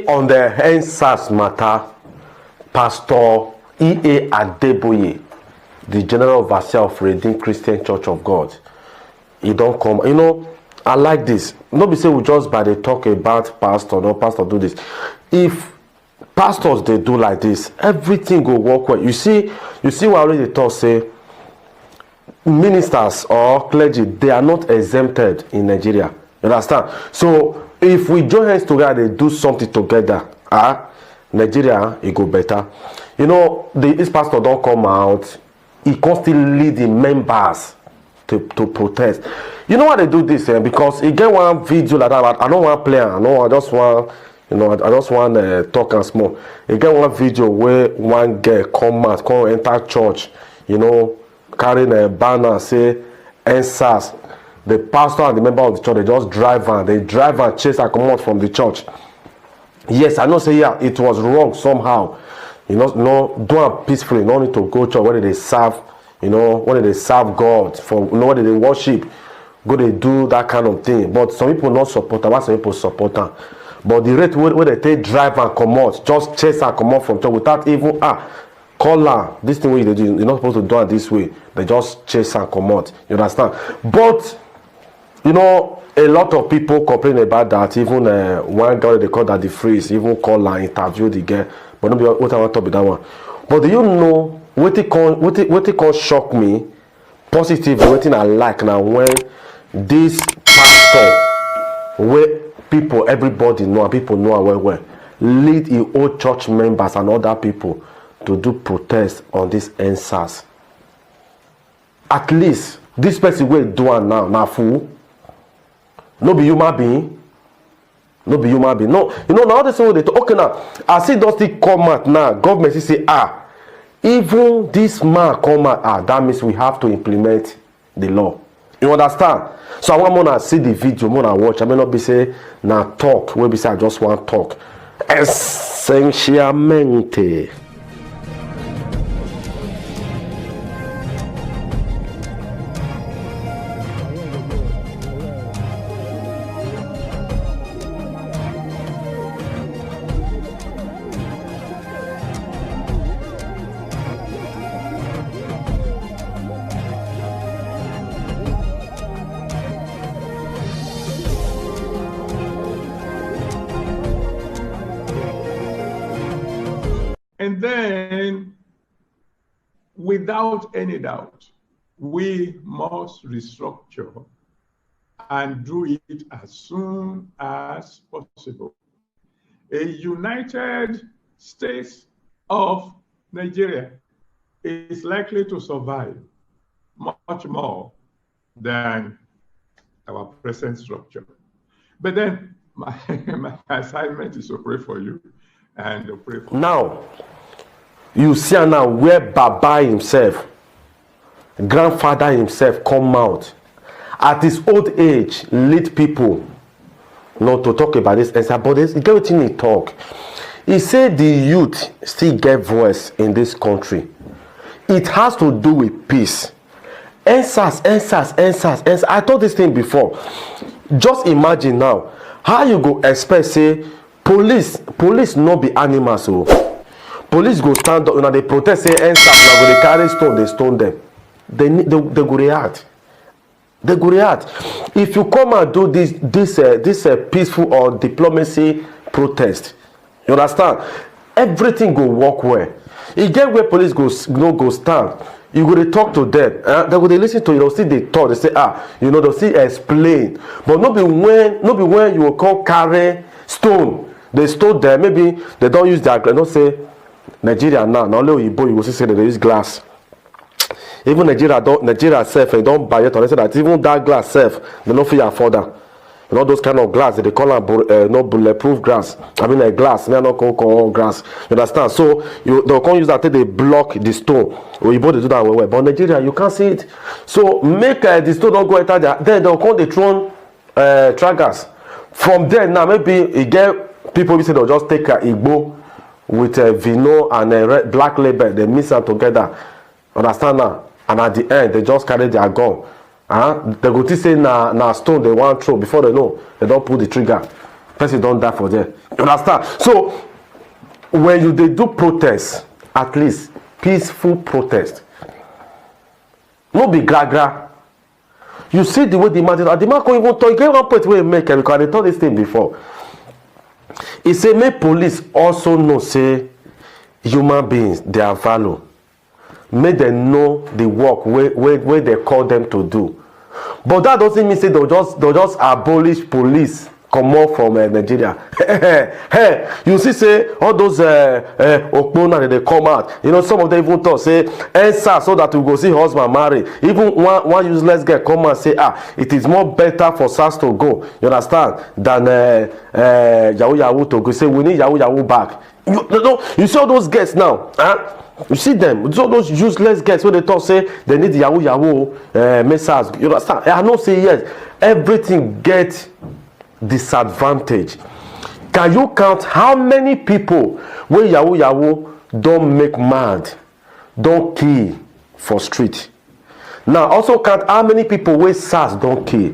see on the NSAS matter, Pastor E.A. Adeboye, the General Overseer of Redeemed Christian Church of God, he don't come. You know, I like this. Nobody say we just by the talk about pastor, no pastor do this. If pastors they do like this, everything go work well. You see what I already talk say ministers or clergy, they are not exempted in Nigeria. You understand? So if we join hands together, they do something together, Nigeria it go better. You know, this pastor don't come out, he constantly lead the members to protest. You know why they do this? Because he get one video like that. I don't want to play. I just want, you know, I just want to talk and small. He get one video where one girl come out, come enter church, you know, carrying a banner say NSAS. The pastor and the member of the church, they just drive and chase and come out from the church. Yes, I know say yeah, it was wrong somehow. You know, no, do it peacefully. No need to go to where they serve, you know, where they serve God, for you know, where they worship. Go they do that kind of thing. But some people not support them, some people support them. But the rate where they take drive and come out, just chase and come out from church without even call her. This thing way they do, you're not supposed to do it this way. They just chase and come out. You understand? But you know, a lot of people complain about that. Even one girl they call that the freeze, even call her, interview the girl. But nobody what I want to talk about that one. But do you know what it can shock me positively? What I like now when this pastor, where people, everybody know, people know well, lead the old church members and other people to do protest on this NSAS. At least this person will do it now fool. No be human being. No be human being. No, you know, now this way they talk. Okay, now I see those things come out now. Government say, even this man come out, that means we have to implement the law. You understand? So I want to see the video, I want to watch. I may not be say now talk. Will be say I just want talk. Essentialmente. And then, without any doubt, we must restructure and do it as soon as possible. A United States of Nigeria is likely to survive much more than our present structure. But then my assignment is to pray for you and to pray for now. You see now where Baba himself, grandfather himself, come out at his old age, lead people not to talk about this answer, but this get what he talk. He said the youth still get voice in this country. It has to do with peace. NSAS. I told this thing before. Just imagine now how you go expect say police no be animals. So police go stand up, you know, they protest say NSAS, now go they carry stone, they stone them. They go react. They go react. If you come and do this peaceful or diplomacy protest, you understand? Everything go work well. You get where police go stand. You go to talk to them. They go they listen to you. They'll see they talk. They say you know they'll see explain. But not be when you will come carry stone. They stone them. Maybe they don't use their glass. Don't say Nigeria now. Now only Oyibo you will say they use glass. Even Nigeria self they don't buy it. They say that even that glass self they don't feel afford that. You know those kind of glass they call them no bulletproof glass. I mean a glass. They are not call glass. You understand? So they'll come use that till they block the stone. Oyibo they do that well. But Nigeria you can't see it. So make the stone don't go enter there. Then they'll call the throne trackers. From there now maybe you get people who say they'll just take a Igbo with a vino and a red, black label. They mix them together. Understand now? And at the end they just carry their gun. They go to say na stone they want throw before they know they don't pull the trigger. person don't die for there. You understand? So when you they do protest, at least peaceful protest, no be gra. You see the way the man can't even talk. Get one point where he make it, because they told this thing before. He say make police also know say human beings they are value. Make them know the work where they call them to do. But that doesn't mean say they'll just abolish police come out from Nigeria. Hey, you see say all those Okpona they come out. You know, some of them even talk say answer so that we go see husband marry. Even one useless guy come and say it is more better for SARS to go, you understand, than Yahoo to go. Say we need Yahoo back. You see all those guys now, huh? You see them, all those useless guys when they talk say they need Yahoo messages. You understand? I know say yes, everything get disadvantage. Can you count how many people where Yahoo don't make mad, don't kill for street? Now also count how many people where SARS don't kill.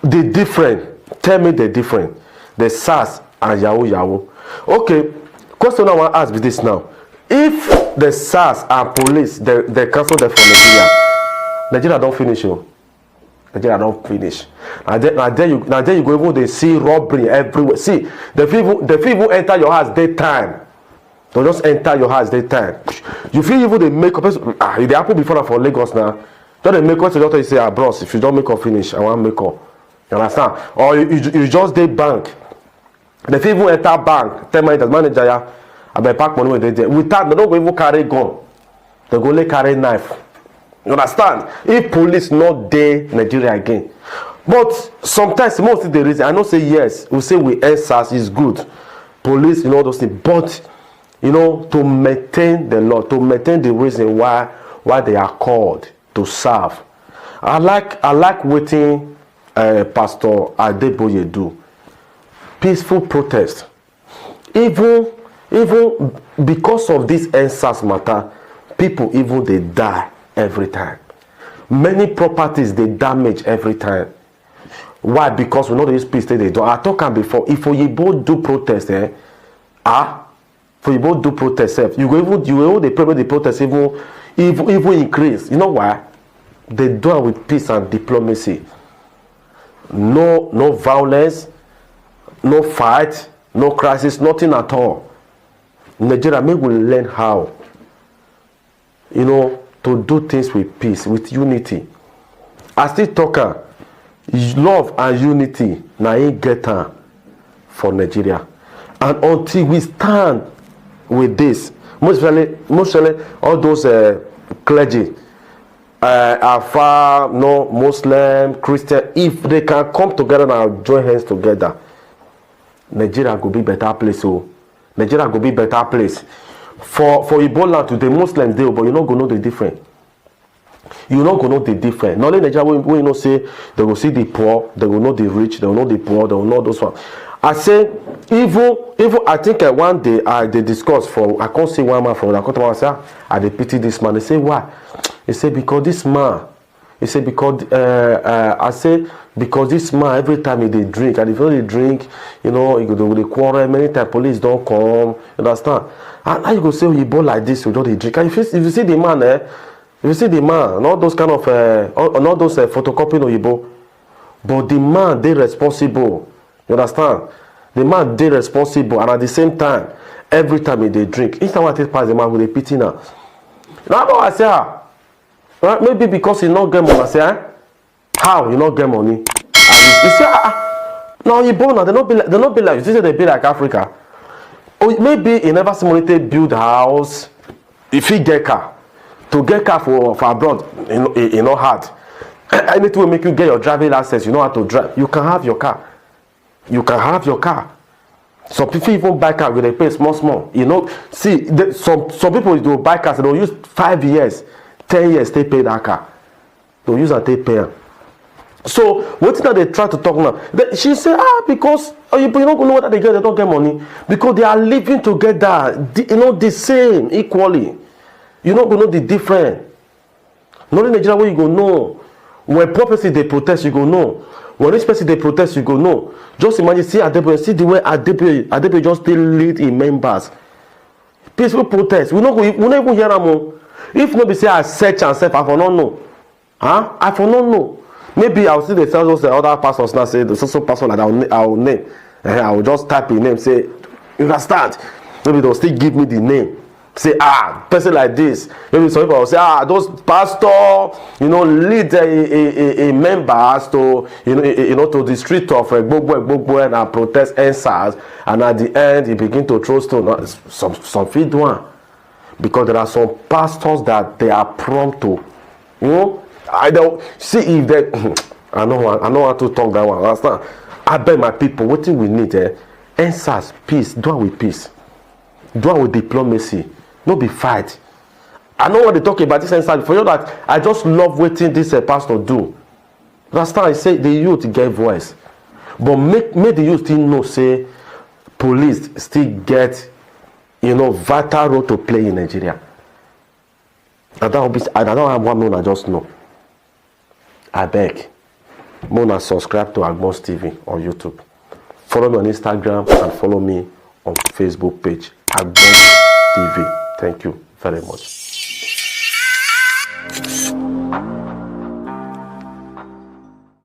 The different. Tell me the different. The SARS and Yahoo. Okay, question I want to ask is this now. If the SARS and police they cancel them from Nigeria don't finish you. Nigeria don't finish. Now there you go even they see robbery everywhere. See, the people enter your house daytime. They just enter your house daytime. You feel even they make up. They happen before for Lagos now. Don't they make up to doctor? You say, bros, if you don't make up finish, I want make up. You understand? Or you just dey bank. The people enter bank. Tell my manager, I may pack money when they there. Without they don't even carry gun. They go only carry knife. You understand? If police not there Nigeria again. But sometimes most of the reason I know say yes, we say we SARS is good. Police, you know those things. But you know, to maintain the law, to maintain the reason why they are called to serve. I like waiting Pastor Adeboye do. Peaceful protest. Even because of this SARS matter, people even they die every time. Many properties they damage every time. Why? Because we know these peace they do. I talk before. If you both do protest, for you both do protest, you will they probably the protest even increase. You know why? They do it with peace and diplomacy. No violence, no fight, no crisis, nothing at all. Nigeria may will learn how, you know, to do things with peace, with unity. I still talk love and unity now ain't get for Nigeria. And until we stand with this, most especially all those clergy, Alpha, no Muslim, Christian, if they can come together and join hands together, Nigeria could be better place. So Nigeria could be better place. For Ebola to the Muslims, but you're not gonna know the difference. You're not gonna know the difference. Not only Nigeria, we you know say they will see the poor, they will know the rich, they will know the poor, they will know those ones. I say even I think one day they discuss for I can't see one man from I say I they pity this man. They say why? He said because this man. He said because I say because this man every time they drink and if they drink, you know, he go they quarrel many times. Police don't come. You understand? And how you go say you born like this? You don't drink. And if you see the man, if you see the man, not those kind of not those photocopying Oyibo, but the man they responsible. You understand? The man they responsible, and at the same time, every time they drink, each time I take pass the man with a pity now. Now I say, right? Maybe because he not get money. I say, how you not get money? And you say, now you born now. They not be like you say they be like Africa. Or maybe he never simulated to build a house. If he get car, to get car for abroad, you know hard. Anything will make you get your driving license. You know how to drive. You can have your car. You can have your car. Some people even buy car with they pay small. You know, see, some people do buy cars. They will use 5 years, 10 years. They pay that car. They will use and they pay. So what that they try to talk now? She say because you don't know what they get. They don't get money because they are living together. You know the same equally. You not gonna know the difference. Not in Nigeria where you go know when property they protest you go know. when this person they protest, you go, no. Just imagine, see Adeboye, see the way Adeboye just still lead in members. Peaceful protest. We not even hear them. If nobody say I search and self, I for not know. Huh? I for not know. Maybe I'll see the those other pastors now say the social person that I'll name. I will just type in name, say, you understand? Maybe they'll still give me the name. Say, person like this. Maybe some people will say, those pastor, lead a members to, to the street of Gbogbo and protest NSAS, and at the end, he begin to throw stone. Some feed one, because there are some pastors that they are prompt to, I don't see if they. I don't want to talk that one. Understand? I beg my people, what we need, NSAS, peace, do it with peace, do it with diplomacy. No be fight. I know what they talk about this inside for you, that I just love waiting this pastor do. Understand? I say the youth get voice, but make the youth still know, say police still get vital role to play in Nigeria. I don't have one more. I just know. I beg, Mona subscribe to Agbon's TV on YouTube. Follow me on Instagram and follow me on Facebook page Agbon's TV. Thank you very much.